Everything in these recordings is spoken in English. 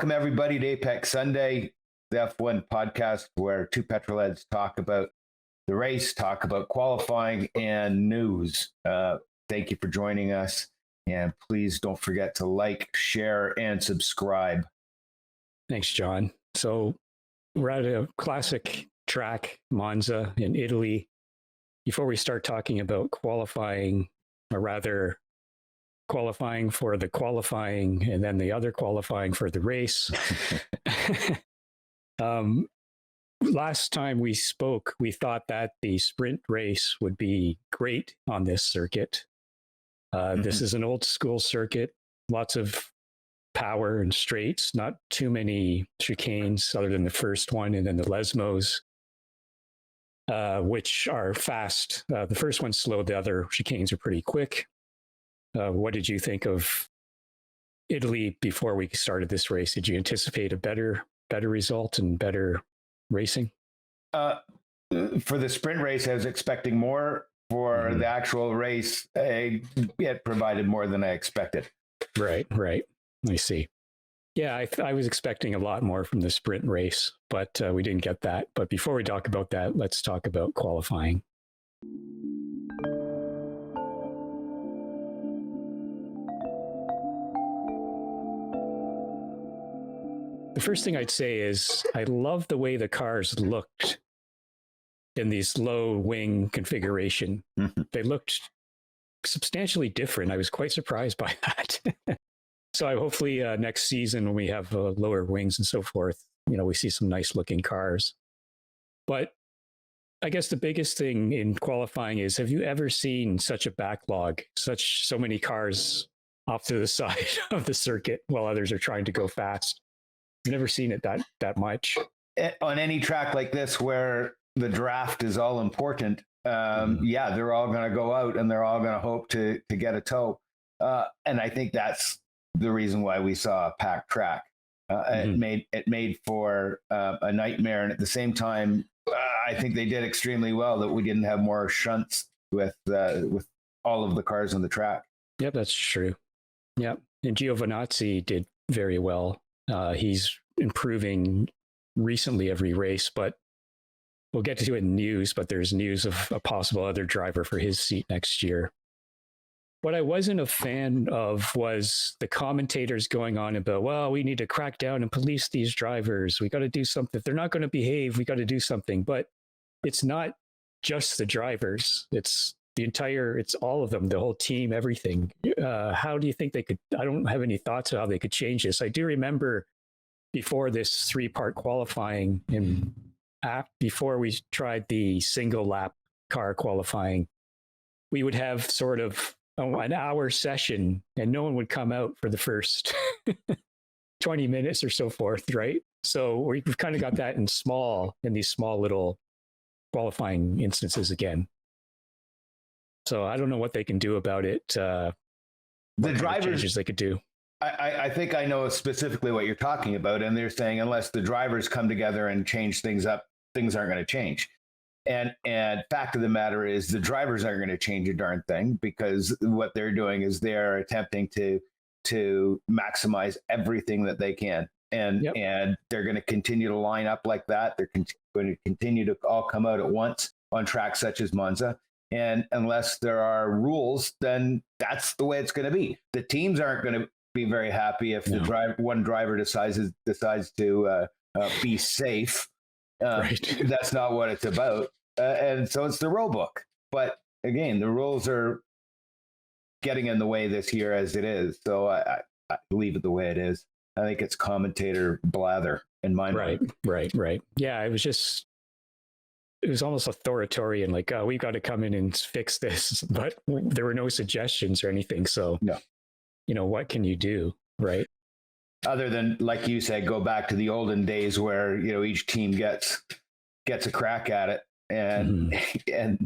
welcome everybody to Apex Sunday, the F1 podcast where two petrolheads talk about the race, talk about qualifying and news. Thank you for joining us, and please don't forget to like, share, and subscribe. Thanks, John. So we're at a classic track, Monza in Italy. Before we start talking about qualifying, or rather qualifying for the qualifying and then the other qualifying for the race. Last time we spoke, we thought that the sprint race would be great on this circuit. This is an old school circuit, lots of power and straights, not too many chicanes other than the first one and then the Lesmos, which are fast. The first one's slow, the other chicanes are pretty quick. What did you think of Italy before we started this race? Did you anticipate a better result and better racing? For the sprint race, I was expecting more. For the actual race, it provided more than I expected. Right. I see. Yeah, I was expecting a lot more from the sprint race, but we didn't get that. But before we talk about that, let's talk about qualifying. The first thing I'd say is I love the way the cars looked in these low wing configuration. They looked substantially different. I was quite surprised by that. So hopefully next season when we have lower wings and so forth, we see some nice looking cars. But I guess the biggest thing in qualifying is, have you ever seen such a backlog, so many cars off to the side of the circuit while others are trying to go fast? I've never seen it that much. On any track like this where the draft is all important, they're all going to go out and they're all going to hope to get a tow. And I think that's the reason why we saw a packed track. It made for a nightmare. And at the same time, I think they did extremely well that we didn't have more shunts with all of the cars on the track. Yep, that's true. Yep. And Giovinazzi did very well. He's improving recently every race, but we'll get to it in news, but there's news of a possible other driver for his seat next year. What I wasn't a fan of was the commentators going on about, well, we need to crack down and police these drivers. We got to do something. If they're not going to behave, we got to do something. But it's not just the drivers. It's all of them, the whole team, everything. How do you think they could? I don't have any thoughts on how they could change this. I do remember before this 3-part qualifying before we tried the single lap car qualifying, we would have sort of an hour session and no one would come out for the first 20 minutes or so forth, right? So we've kind of got that in these small little qualifying instances again. So I don't know what they can do about it. The drivers changes they could do. I think I know specifically what you're talking about. And they're saying unless the drivers come together and change things up, things aren't going to change. And fact of the matter is the drivers aren't going to change a darn thing, because what they're doing is they're attempting to maximize everything that they can. And they're going to continue to line up like that. They're going to continue to all come out at once on tracks such as Monza. And unless there are rules, then that's the way it's going to be. The teams aren't going to be very happy if one driver decides to be safe. Right. That's not what it's about. And so it's the rule book. But again, the rules are getting in the way this year as it is. So I leave it the way it is. I think it's commentator blather in my mind. Right. Yeah, it was almost authoritarian, like, oh, we've got to come in and fix this. But there were no suggestions or anything. So, what can you do, right? Other than, like you said, go back to the olden days where, each team gets a crack at it and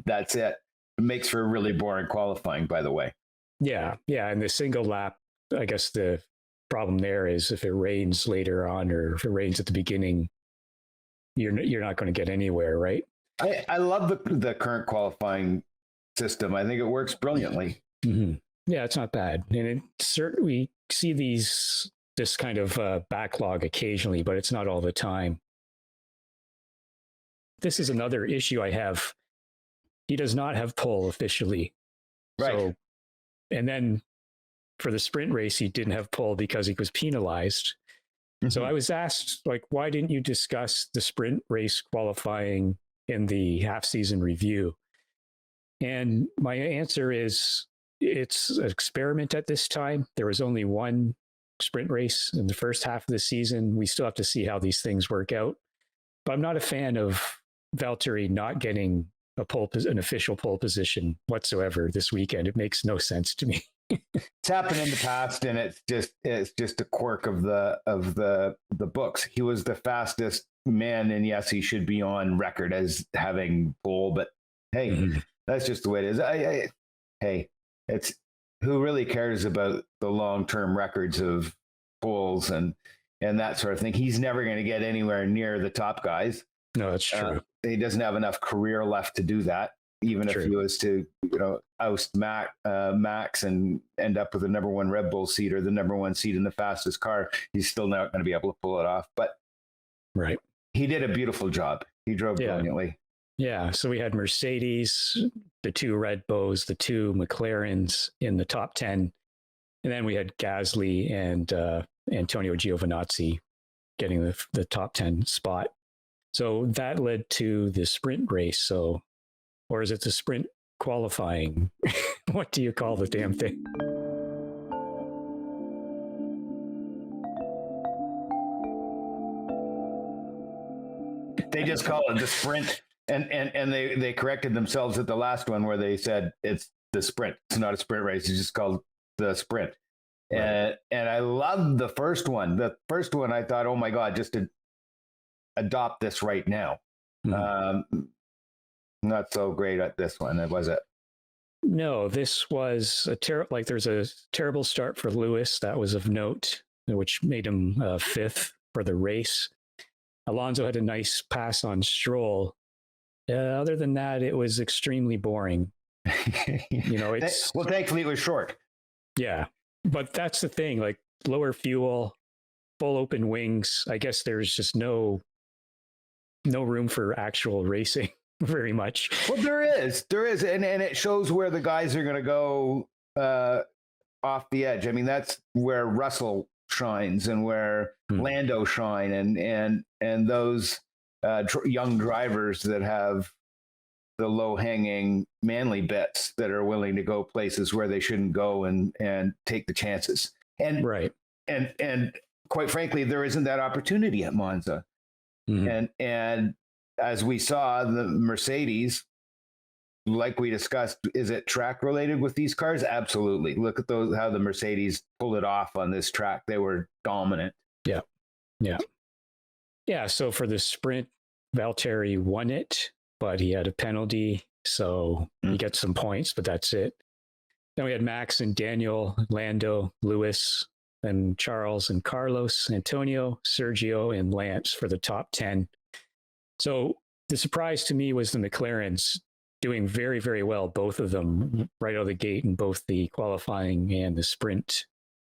that's it. It makes for a really boring qualifying, by the way. Yeah. And the single lap, I guess the problem there is if it rains later on or if it rains at the beginning, you're not going to get anywhere, right? I love the current qualifying system. I think it works brilliantly. Yeah, it's not bad. And we see these this kind of backlog occasionally, but it's not all the time. This is another issue I have. He does not have pole officially. Right. So, and then for the sprint race, he didn't have pole because he was penalized. Mm-hmm. So I was asked, like, why didn't you discuss the sprint race qualifying in the half-season review? And my answer is, it's an experiment at this time. There was only one sprint race in the first half of the season. We still have to see how these things work out. But I'm not a fan of Valtteri not getting an official pole position whatsoever this weekend. It makes no sense to me. It's happened in the past, and it's just a quirk of the books. He was the fastest man, and yes, he should be on record as having pole. But hey, that's just the way it is. Hey, it's who really cares about the long-term records of poles and that sort of thing. He's never going to get anywhere near the top guys. No, that's true. He doesn't have enough career left to do that. Even if he was to, oust Max and end up with the number one Red Bull seat or the number one seat in the fastest car, he's still not going to be able to pull it off. But right, he did a beautiful job. He drove brilliantly. Yeah. So we had Mercedes, the two Red Bulls, the two McLarens in the top 10. And then we had Gasly and Antonio Giovinazzi getting the top 10 spot. So that led to the sprint race. Or is it the sprint qualifying? What do you call the damn thing? They just call it the sprint. And they corrected themselves at the last one where they said it's the sprint. It's not a sprint race. It's just called the sprint. Right. And I loved the first one. The first one, I thought, oh my God, just to adopt this right now. Mm-hmm. Not so great at this one, was it? No, this was there's a terrible start for Lewis. That was of note, which made him fifth for the race. Alonso had a nice pass on Stroll. Other than that, it was extremely boring. Well, thankfully it was short. Yeah, but that's the thing. Like lower fuel, full open wings. I guess there's just no room for actual racing. Very much. Well, there is, and it shows where the guys are going to go off the edge. I mean, that's where Russell shines and where Lando shine, and those young drivers that have the low hanging manly bits that are willing to go places where they shouldn't go and take the chances. And right, and quite frankly, there isn't that opportunity at Monza, and as we saw, the Mercedes, like we discussed, is it track related with these cars? Absolutely. Look at how the Mercedes pulled it off on this track. They were dominant. Yeah. So for the sprint, Valtteri won it, but he had a penalty. So he gets some points, but that's it. Then we had Max and Daniel, Lando, Lewis, and Charles and Carlos, Antonio, Sergio, and Lance for the top 10. So the surprise to me was the McLarens doing very, very well, both of them right out of the gate in both the qualifying and the sprint,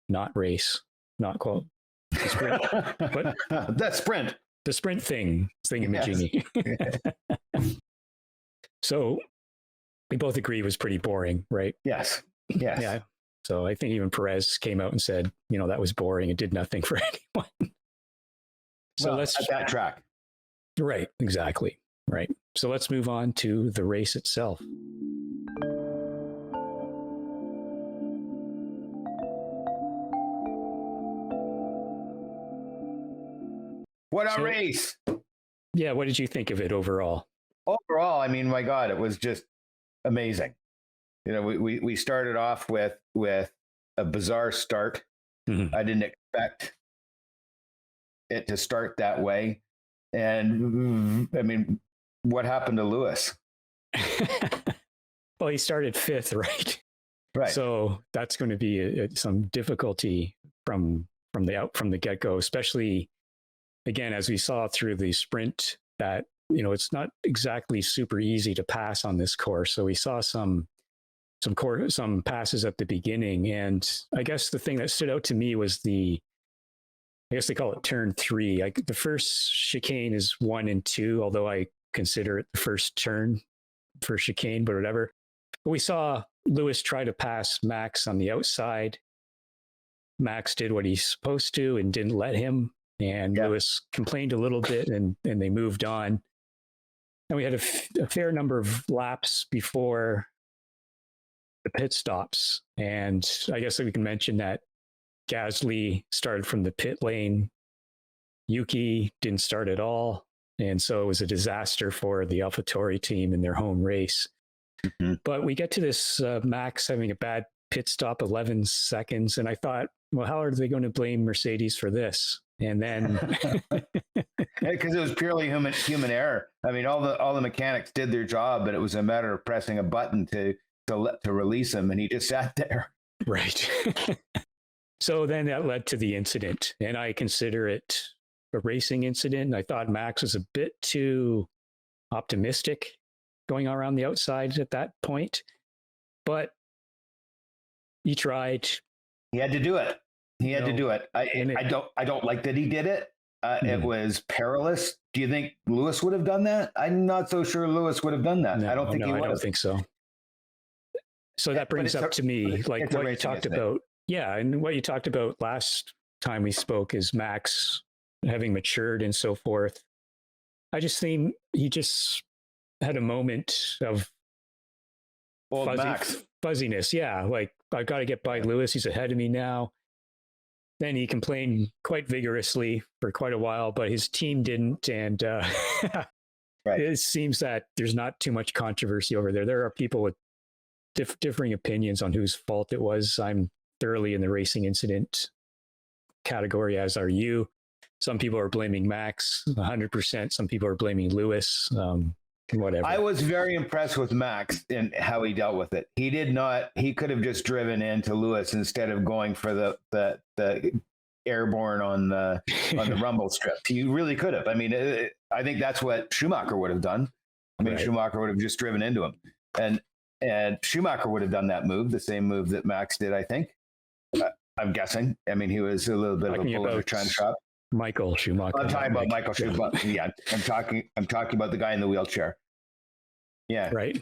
not race, not qual. The sprint, but the sprint thing in Majingy. Yes. So we both agree it was pretty boring, right? Yes. Yeah. So I think even Perez came out and said, that was boring. It did nothing for anyone. So let's at that track. Right, exactly. Right. So let's move on to the race itself. What a race. Yeah, what did you think of it overall? Overall, I mean, my God, it was just amazing. We started off with a bizarre start. Mm-hmm. I didn't expect it to start that way. And I mean, what happened to Lewis? Well, he started fifth, right? Right. So that's going to be some difficulty from the get-go, especially again, as we saw through the sprint, that it's not exactly super easy to pass on this course. So we saw some passes at the beginning, and I guess the thing that stood out to me was the I guess they call it turn 3. The first chicane is 1 and 2, although I consider it the first turn for chicane, but whatever. But we saw Lewis try to pass Max on the outside. Max did what he's supposed to and didn't let him. And Lewis complained a little bit, and they moved on. And we had a fair number of laps before the pit stops. And I guess we can mention that Gasly started from the pit lane. Yuki didn't start at all. And so it was a disaster for the AlphaTauri team in their home race. Mm-hmm. But we get to this Max having a bad pit stop, 11 seconds. And I thought, well, how are they going to blame Mercedes for this? And then because it was purely human error. I mean, all the mechanics did their job, but it was a matter of pressing a button to release him, and he just sat there. Right. So then that led to the incident, and I consider it a racing incident. I thought Max was a bit too optimistic going around the outside at that point, but he tried. He had to do it. He had to do it. I don't like that he did it. It was perilous. Do you think Lewis would have done that? I'm not so sure Lewis would have done that. I don't think he would have. I don't think so. So that brings up to me, like what you talked about. Yeah, and what you talked about last time we spoke is Max having matured and so forth. I just think he just had a moment of fuzziness. Yeah, like, I've got to get by Lewis. He's ahead of me now. Then he complained quite vigorously for quite a while, but his team didn't. And It seems that there's not too much controversy over there. There are people with differing opinions on whose fault it was. I'm thoroughly in the racing incident category, as are you. Some people are blaming Max 100%. Some people are blaming Lewis. Whatever. I was very impressed with Max and how he dealt with it. He did not. He could have just driven into Lewis instead of going for the airborne on the rumble strip. He really could have. I mean, I think that's what Schumacher would have done. I mean, Schumacher would have just driven into him, and Schumacher would have done that move, the same move that Max did. I think. I'm guessing. I mean, he was a little bit of a bull in a china shop. Michael Schumacher. I'm talking about Michael Schumacher. Yeah, I'm talking about the guy in the wheelchair. Yeah. Right.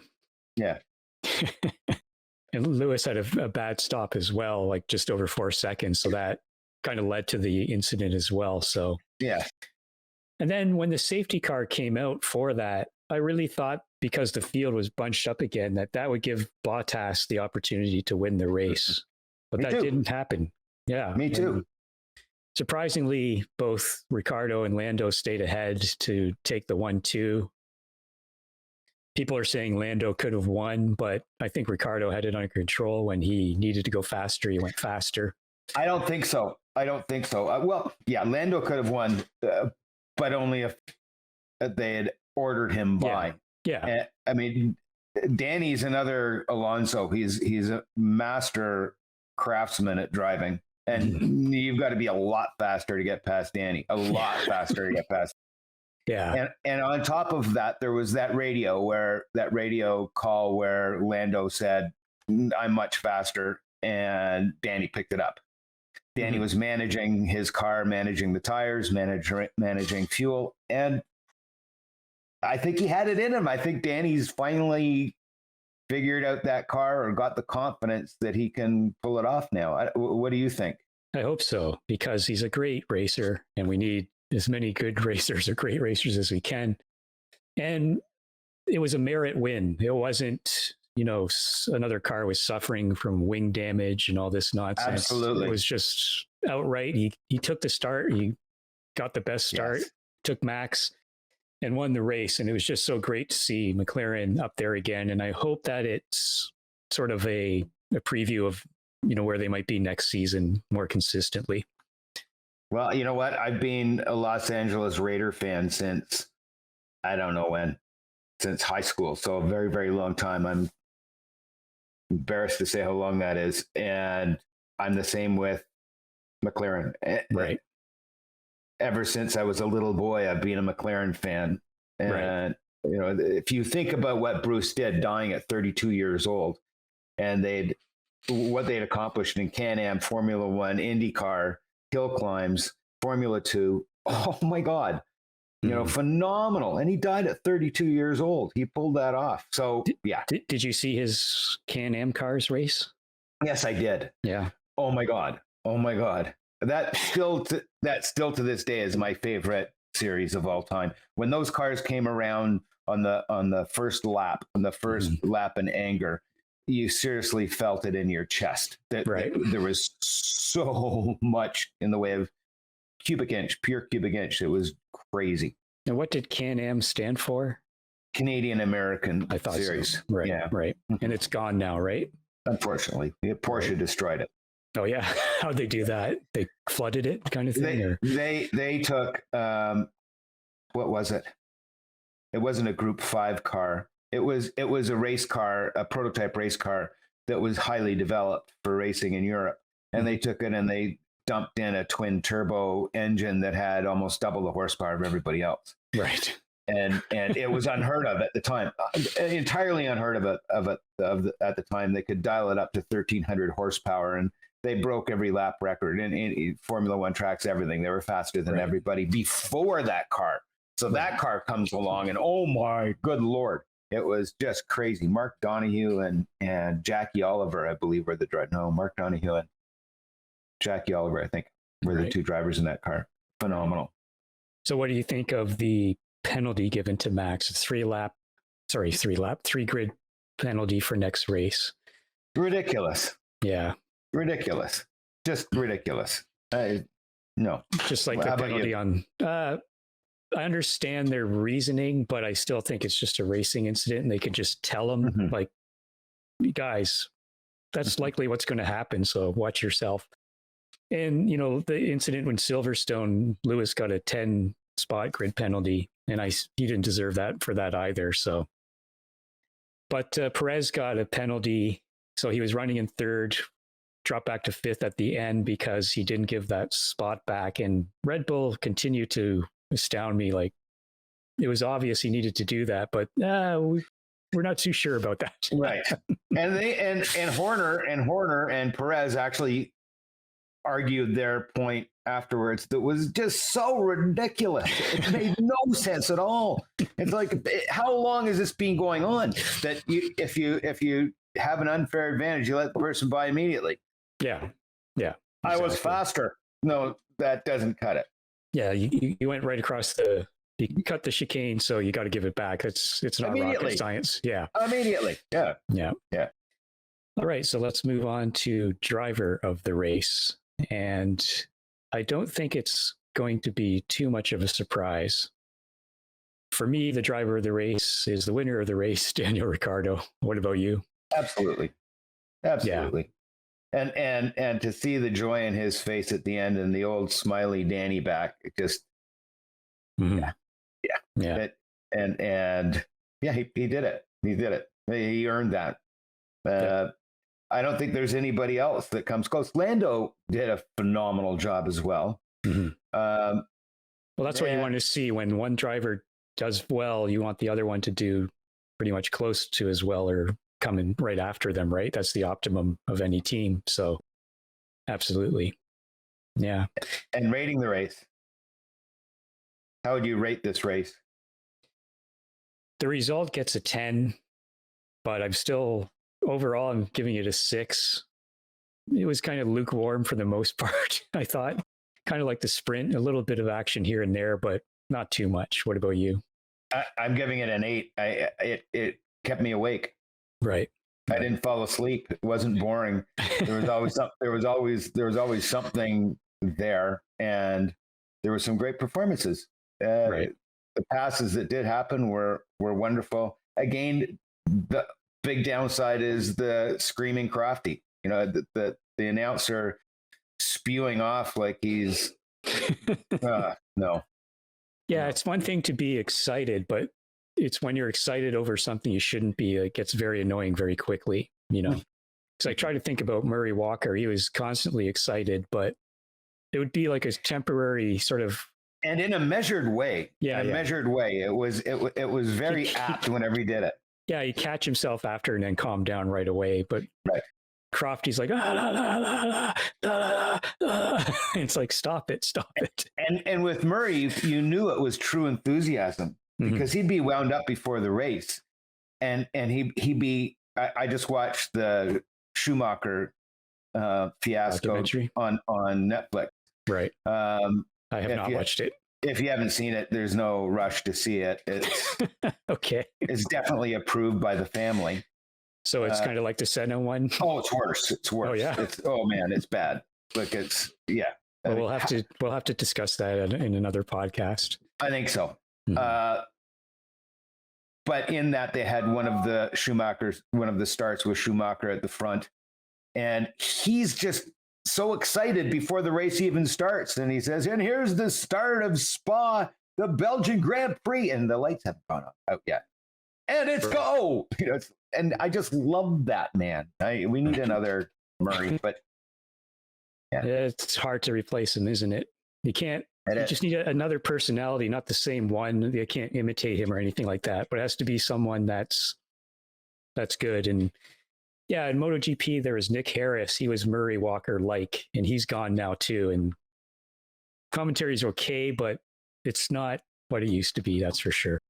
Yeah. And Lewis had a bad stop as well, like just over 4 seconds. So that kind of led to the incident as well. So yeah. And then when the safety car came out for that, I really thought, because the field was bunched up again, that would give Bottas the opportunity to win the race. But that didn't happen. Yeah. Me too. And surprisingly, both Ricciardo and Lando stayed ahead to take the 1-2. People are saying Lando could have won, but I think Ricciardo had it under control. When he needed to go faster, he went faster. I don't think so. Well, yeah, Lando could have won, but only if they had ordered him by. Yeah. I mean, Danny's another Alonso. He's a master craftsman at driving. And you've got to be a lot faster to get past Danny. A lot faster to get past. Yeah. And on top of that, there was that radio call where Lando said, "I'm much faster," and Danny picked it up. Danny was managing his car, managing the tires, managing fuel, and I think he had it in him. I think Danny's finally figured out that car or got the confidence that he can pull it off now. What do you think? I hope so, because he's a great racer, and we need as many good racers or great racers as we can. And it was a merit win. It wasn't, another car was suffering from wing damage and all this nonsense. Absolutely. It was just outright. He took the start. He got the best start, took Max, and won the race. And it was just so great to see McLaren up there again. And I hope that it's sort of a preview of, where they might be next season more consistently. Well, you know what? I've been a Los Angeles Raider fan since, I don't know when, since high school. So a very, very long time. I'm embarrassed to say how long that is. And I'm the same with McLaren. Right. Ever since I was a little boy, I've been a McLaren fan. And, if you think about what Bruce did, dying at 32 years old, and what they'd accomplished in CanAm, Formula One, IndyCar, hill climbs, Formula 2. Oh my God. Phenomenal. And he died at 32 years old. He pulled that off. So, yeah. Did you see his Can-Am cars race? Yes, I did. Yeah. Oh my God. That still to this day is my favorite series of all time. When those cars came around on the first lap, lap in anger, you seriously felt it in your chest. That there was so much in the way of pure cubic inch. It was crazy. And what did Can-Am stand for? Canadian American Series. So. Right. Yeah. Right. And it's gone now, right? Unfortunately, Porsche destroyed it. Oh yeah, how'd they do that? They flooded it, kind of thing. They took what was it? It wasn't a Group 5 car. It was a race car, a prototype race car that was highly developed for racing in Europe. And they took it and they dumped in a twin turbo engine that had almost double the horsepower of everybody else. Right. And it was unheard of at the time, entirely unheard of at the time. They could dial it up to 1,300 horsepower, and they broke every lap record in Formula One tracks, everything. They were faster than everybody before that car. So that car comes along, and oh my good Lord, it was just crazy. Mark Donohue and Jackie Oliver, I believe, were the drivers. No, Mark Donohue and Jackie Oliver, I think, were the two drivers in that car. Phenomenal. So what do you think of the penalty given to Max? Three grid penalty for next race. Ridiculous. Yeah. Ridiculous. Just ridiculous. No. Just like the penalty on... I understand their reasoning, but I still think it's just a racing incident, and they could just tell them, like, guys, that's likely what's going to happen, so watch yourself. And, the incident when Silverstone, Lewis got a 10 spot grid penalty, and he didn't deserve that for that either. So, but Perez got a penalty, so he was running in third, dropped back to fifth at the end because he didn't give that spot back. And Red Bull continued to astound me. Like, it was obvious he needed to do that, but we're not too sure about that. Right. And Horner and Perez actually argued their point afterwards that was just so ridiculous. It made no sense at all. It's like, how long has this been going on that if you have an unfair advantage, you let the person by immediately? Yeah. Exactly. I was faster. No, that doesn't cut it. Yeah, you went right across you cut the chicane, so you got to give it back. It's not rocket science. Yeah. Immediately. Yeah. All right, so let's move on to driver of the race. And I don't think it's going to be too much of a surprise. For me, the driver of the race is the winner of the race, Daniel Ricciardo. What about you? Absolutely. Yeah. And to see the joy in his face at the end and the old smiley Danny back, it just, yeah. He did it. He did it. He earned that. I don't think there's anybody else that comes close. Lando did a phenomenal job as well. Well, that's what you want to see. When one driver does well, you want the other one to do pretty much close to as well or come in right after them, right? That's the optimum of any team. So absolutely. Yeah. And rating the race. How would you rate this race? The result gets a 10, but overall, I'm giving it a 6. It was kind of lukewarm for the most part, I thought. Kind of like the sprint, a little bit of action here and there, but not too much. What about you? I'm giving it an 8. It kept me awake. Right. I didn't fall asleep. It wasn't boring. There was always something there, and there were some great performances. Right. The passes that did happen were wonderful. Again, the big downside is the screaming Crofty. The announcer spewing off like he's no. Yeah, it's one thing to be excited, but it's when you're excited over something you shouldn't be. It gets very annoying very quickly, Because I try to think about Murray Walker. He was constantly excited, but it would be like a temporary sort of. And in a measured way. Measured way. It was very apt whenever he did it. Yeah, he'd catch himself after and then calm down right away. But Crofty's like, ah, la, la, la, la, la, la. It's like, stop it. And with Murray, you knew it was true enthusiasm because he'd be wound up before the race, and he'd be. I just watched the Schumacher fiasco on Netflix. Right. I have not watched it. If you haven't seen it, there's no rush to see it. It's okay. It's definitely approved by the family. So it's kind of like the Senna one. Oh, it's worse. It's worse. Oh yeah. Man, it's bad. Look, it's yeah. Well, we'll have to discuss that in another podcast. I think so. But in that, they had one of the starts with Schumacher at the front, and he's just so excited before the race even starts. And he says, and here's the start of Spa, the Belgian Grand Prix. And the lights haven't gone out yet. And it's go. And I just love that, man. We need another Murray, but yeah. It's hard to replace him, isn't it? You can't. You just need another personality, not the same one. You can't imitate him or anything like that, but it has to be someone that's good. And yeah, in MotoGP, there was Nick Harris. He was Murray Walker-like, and he's gone now too. And commentary is okay, but it's not what it used to be. That's for sure.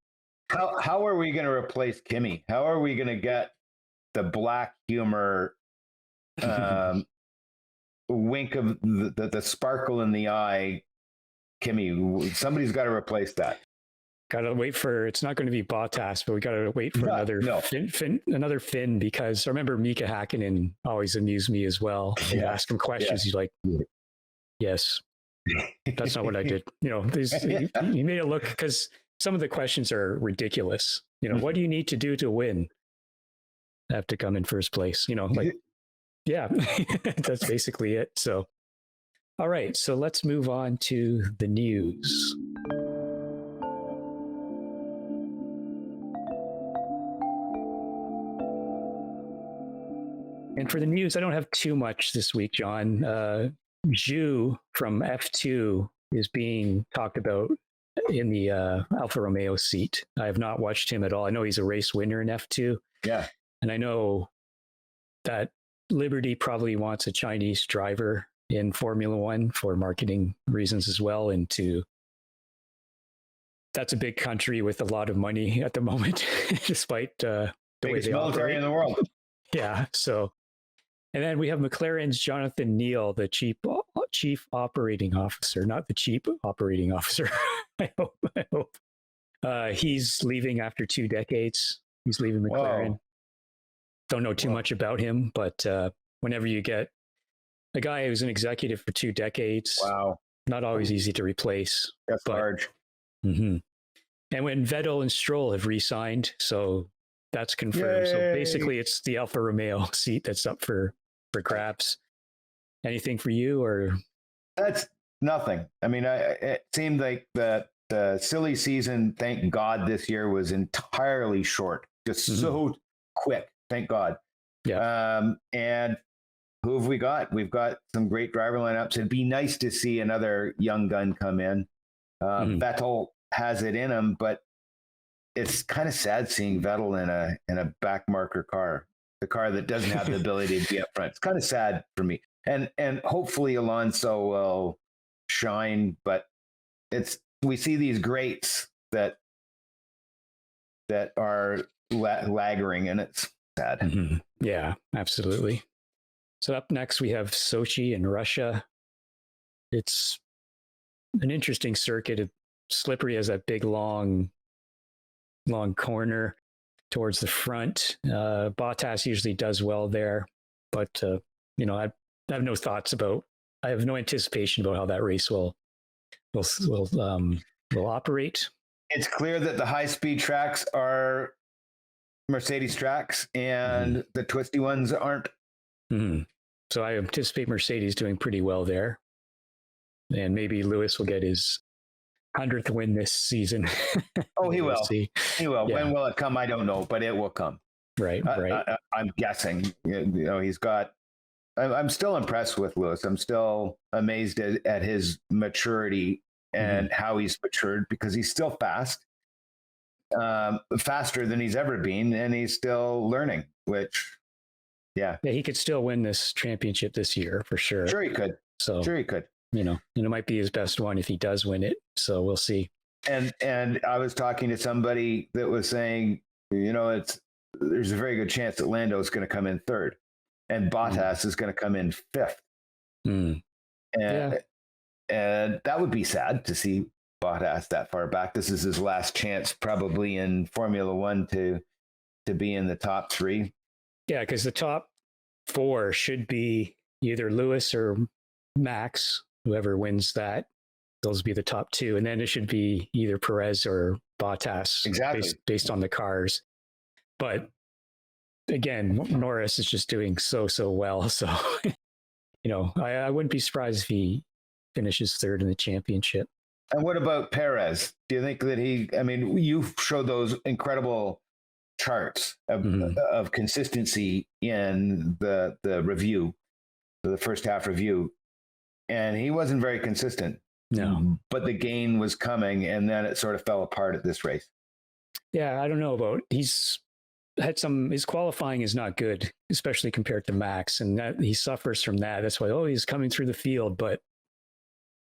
How are we going to replace Kimi? How are we going to get the black humor, wink of the sparkle in the eye? Kimi, somebody's got to replace that. Got to wait for, it's not going to be Bottas, but we got to wait for another Finn, because I remember Mika Hakkinen always amused me as well. You ask him questions, he's like, yes, that's not what I did. He made it look, because some of the questions are ridiculous. What do you need to do to win? I have to come in first place, yeah, that's basically it. So, all right, so let's move on to the news. And for the news, I don't have too much this week, John. Zhu from F2 is being talked about in the Alfa Romeo seat. I have not watched him at all. I know he's a race winner in F2. Yeah. And I know that Liberty probably wants a Chinese driver in Formula One for marketing reasons as well. And that's a big country with a lot of money at the moment, despite the way they military operate in the world. Yeah. So, and then we have McLaren's Jonathan Neal, the chief operating officer, not the chief operating officer. I hope. He's leaving after 2 decades. He's leaving McLaren. Whoa. Don't know too much about him, but whenever you get a guy who's an executive for 2 decades, not always easy to replace. That's large. Mm-hmm. And when Vettel and Stroll have re-signed, so that's confirmed. Yay. So basically, it's the Alfa Romeo seat that's up for grabs. Anything for you, or? That's nothing. I mean, it seemed like the silly season, thank God, this year was entirely short, just so quick. Thank God. Yeah. And who have we got? We've got some great driver lineups. It'd be nice to see another young gun come in. Vettel has it in him, but it's kind of sad seeing Vettel in a back marker car, the car that doesn't have the ability to be up front. It's kind of sad for me. And hopefully Alonso will shine, but we see these greats that are lagging, and it's sad. Mm-hmm. Yeah, absolutely. So up next we have Sochi in Russia. It's an interesting circuit. It's slippery as that big long corner towards the front. Bottas usually does well there, but I have no thoughts about. I have no anticipation about how that race will operate. It's clear that the high-speed tracks are Mercedes tracks, and the twisty ones aren't. Mm-hmm. So I anticipate Mercedes doing pretty well there, and maybe Lewis will get his 100th win this season. Oh, he will. See. He will. Yeah. When will it come? I don't know, but it will come. Right. I'm guessing. He's got. I'm still impressed with Lewis. I'm still amazed at his maturity and how he's matured, because he's still fast, faster than he's ever been, and he's still learning, which Yeah. Yeah, he could still win this championship this year for sure. Sure he could. So Sure he could. and it might be his best one if he does win it. So we'll see. And I was talking to somebody that was saying, there's a very good chance that Lando is going to come in third, and Bottas is going to come in fifth. Mm. And that would be sad to see Bottas that far back. This is his last chance, probably in Formula One, to be in the top three. Yeah, because the top four should be either Lewis or Max, whoever wins that. Those would be the top two. And then it should be either Perez or Bottas, exactly, based on the cars. But again, Norris is just doing so well. So, I wouldn't be surprised if he finishes third in the championship. And what about Perez? Do you think that you showed those incredible charts of consistency in the review, the first half review, and he wasn't very consistent. No, but the gain was coming, and then it sort of fell apart at this race. Yeah, I don't know about. He's had his qualifying is not good, especially compared to Max, and that he suffers from that. That's why he's coming through the field, but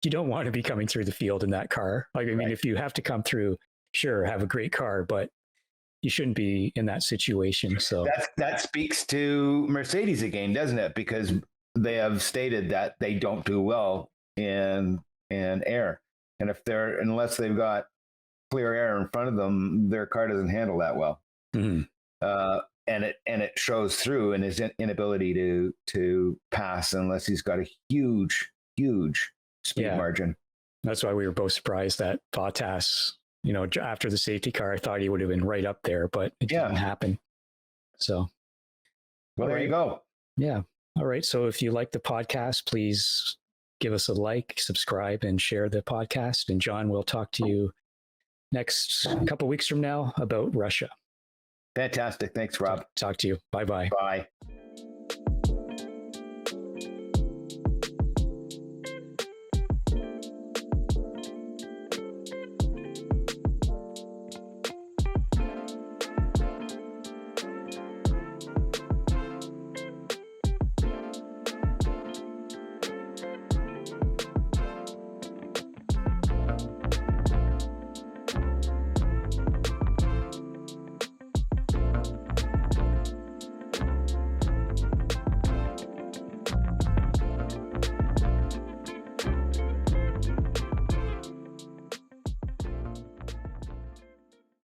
you don't want to be coming through the field in that car. Like, right. If you have to come through, sure, have a great car, but you shouldn't be in that situation. So that speaks to Mercedes again, doesn't it? Because they have stated that they don't do well in air, and unless they've got clear air in front of them, their car doesn't handle that well. Mm-hmm. And it shows through in his inability to pass unless he's got a huge speed margin. That's why we were both surprised that Bottas, after the safety car, I thought he would have been right up there, but it didn't happen. So, well, there you go. Yeah. All right. So if you like the podcast, please give us a like, subscribe, and share the podcast. And John, we'll talk to you next couple weeks from now about Russia. Fantastic. Thanks, Rob. Talk to you. Bye-bye. Bye.